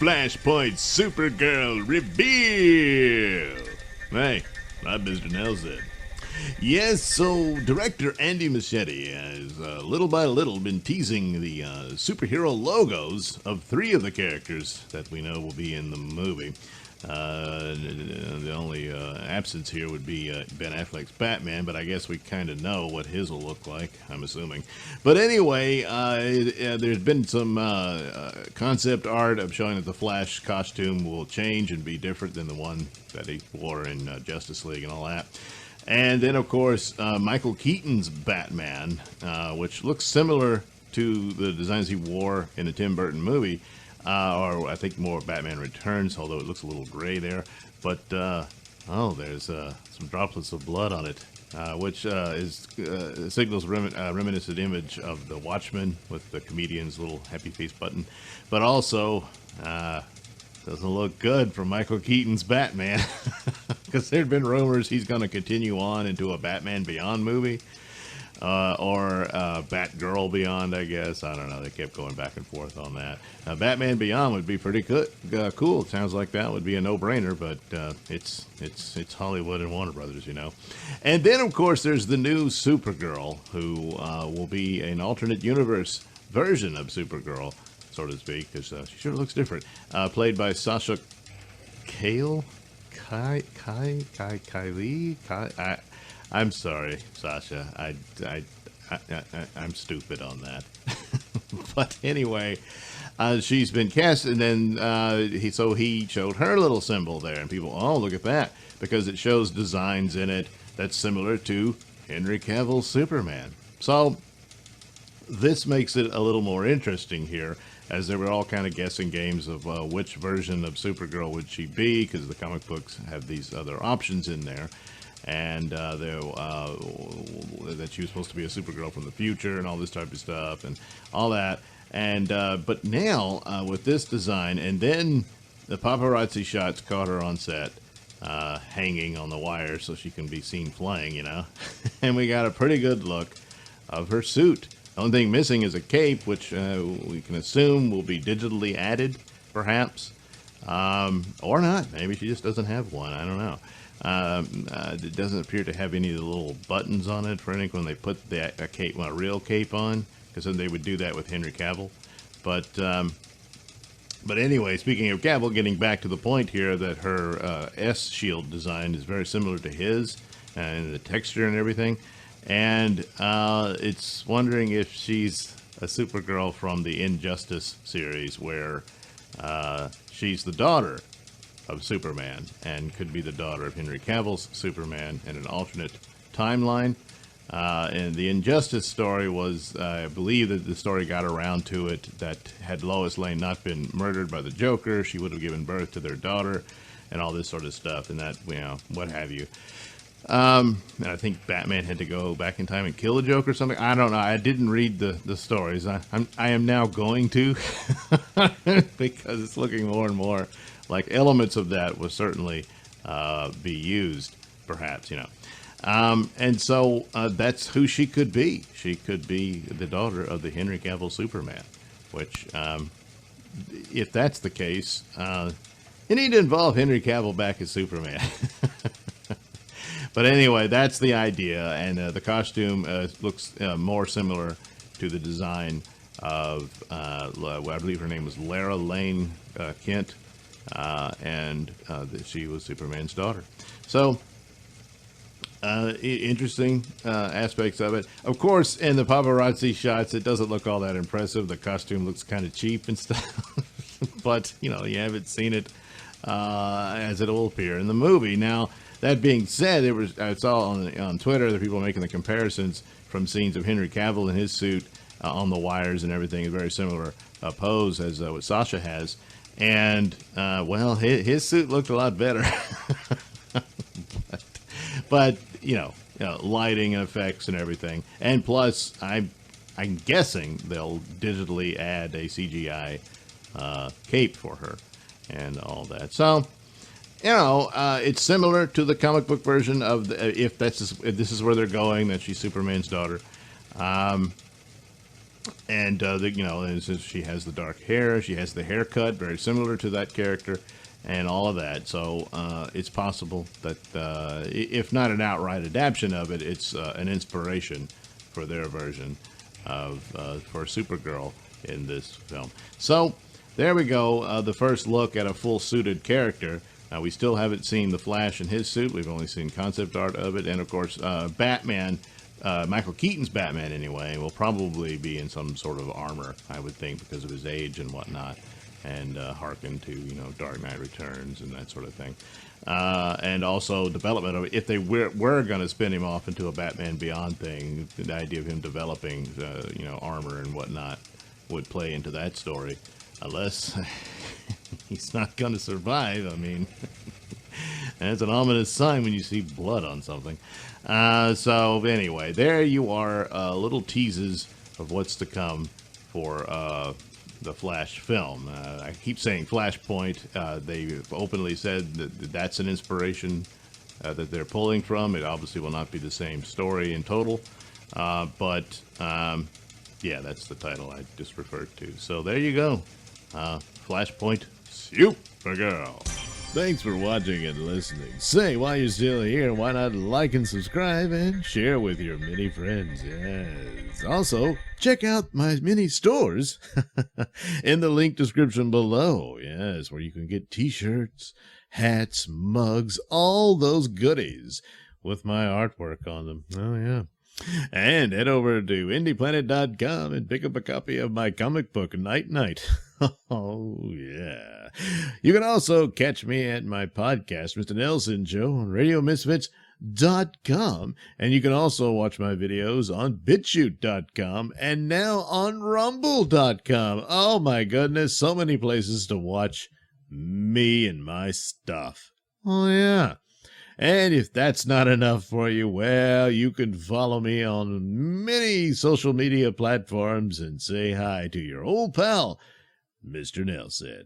Flashpoint Supergirl reveal. Hey, I'm Mr Nailsin. Yes, so director Andy Muschietti has little by little been teasing the superhero logos of 3 of the characters that we know will be in the movie. The only absence here would be Ben Affleck's Batman, but I guess we kind of know what his will look like, I'm assuming. But anyway, there's been some concept art of showing that the Flash costume will change and be different than the one that he wore in Justice League and all that. And then, of course, Michael Keaton's Batman, which looks similar to the designs he wore in the Tim Burton movie. Or I think more Batman Returns, although it looks a little gray there. But, there's some droplets of blood on it, which signals reminiscent image of the Watchmen with the comedian's little happy face button. But also, doesn't look good for Michael Keaton's Batman, because there had been rumors he's going to continue on into a Batman Beyond movie. Or Batgirl Beyond, I guess. I don't know. They kept going back and forth on that. Batman Beyond would be pretty good, cool. It sounds like that would be a no-brainer, but it's Hollywood and Warner Brothers, you know. And then, of course, there's the new Supergirl, who will be an alternate universe version of Supergirl, so to speak, because she sure looks different. Played by Sasha Kale? I'm sorry, Sasha. I'm stupid on that. But anyway, she's been cast, and then he showed her little symbol there, and people, oh, look at that, because it shows designs in it that's similar to Henry Cavill's Superman. So this makes it a little more interesting here, as they were all kind of guessing games of which version of Supergirl would she be, because the comic books have these other options in there. And that she was supposed to be a Supergirl from the future and all this type of stuff and all that. And but now with this design, and then the paparazzi shots caught her on set hanging on the wire so she can be seen flying, you know. And we got a pretty good look of her suit. The only thing missing is a cape, which we can assume will be digitally added, perhaps. Or not. Maybe she just doesn't have one. I don't know. It doesn't appear to have any of the little buttons on it for anything when they put a real cape on, because then they would do that with Henry Cavill. But anyway, speaking of Cavill, getting back to the point here that her S-shield design is very similar to his, and the texture and everything. And it's wondering if she's a Supergirl from the Injustice series, where she's the daughter of Superman and could be the daughter of Henry Cavill's Superman in an alternate timeline. And the Injustice story was, I believe that the story got around to it, that had Lois Lane not been murdered by the Joker, she would have given birth to their daughter and all this sort of stuff, and that, you know, what have you. And I think Batman had to go back in time and kill the Joker or something. I don't know. I didn't read the stories. I am now going to because it's looking more and more like elements of that will certainly be used, perhaps, you know. And so that's who she could be. She could be the daughter of the Henry Cavill Superman, which, if that's the case, you need to involve Henry Cavill back as Superman. But anyway, that's the idea, and the costume looks more similar to the design of, I believe her name was Lara Lane Kent, and she was Superman's daughter. So, interesting aspects of it. Of course, in the paparazzi shots, it doesn't look all that impressive. The costume looks kind of cheap and stuff. But, you know, you haven't seen it as it will appear in the movie. Now, that being said, I saw on Twitter that people making the comparisons from scenes of Henry Cavill in his suit on the wires and everything, a very similar pose as what Sasha has. And, well, his suit looked a lot better. but you know, lighting effects and everything. And plus, I'm guessing they'll digitally add a CGI cape for her and all that. So, you know, it's similar to the comic book version of if this is where they're going, that she's Superman's daughter. And and since she has the dark hair, she has the haircut very similar to that character, and all of that. So it's possible that if not an outright adaptation of it, it's an inspiration for their version of for Supergirl in this film. So there we go. The first look at a full suited character. We still haven't seen the Flash in his suit. We've only seen concept art of it, and of course, Batman. Michael Keaton's Batman, anyway, will probably be in some sort of armor, I would think, because of his age and whatnot, and hearken to, Dark Knight Returns and that sort of thing. And also development of it. If they were going to spin him off into a Batman Beyond thing, the idea of him developing, armor and whatnot would play into that story. Unless he's not going to survive. I mean, that's an ominous sign when you see blood on something. So anyway, there you are, little teases of what's to come for the Flash film. I keep saying Flashpoint. They've openly said that that's an inspiration that they're pulling from. It obviously will not be the same story in total, but yeah, that's the title I just referred to. So there you go. Flashpoint Supergirl. Thanks for watching and listening. Say, while you're still here, why not like and subscribe and share with your many friends? Yes. Also, check out my mini stores in the link description below. Yes, where you can get t-shirts, hats, mugs, all those goodies with my artwork on them. Oh, yeah. And head over to indieplanet.com and pick up a copy of my comic book, Night Night. Oh, yeah. You can also catch me at my podcast, Mr Nailsin Show, on RadioMisfits.com. And you can also watch my videos on BitChute.com and now on Rumble.com. Oh, my goodness, so many places to watch me and my stuff. Oh, yeah. And if that's not enough for you, well, you can follow me on many social media platforms and say hi to your old pal, Mr. Nailsin.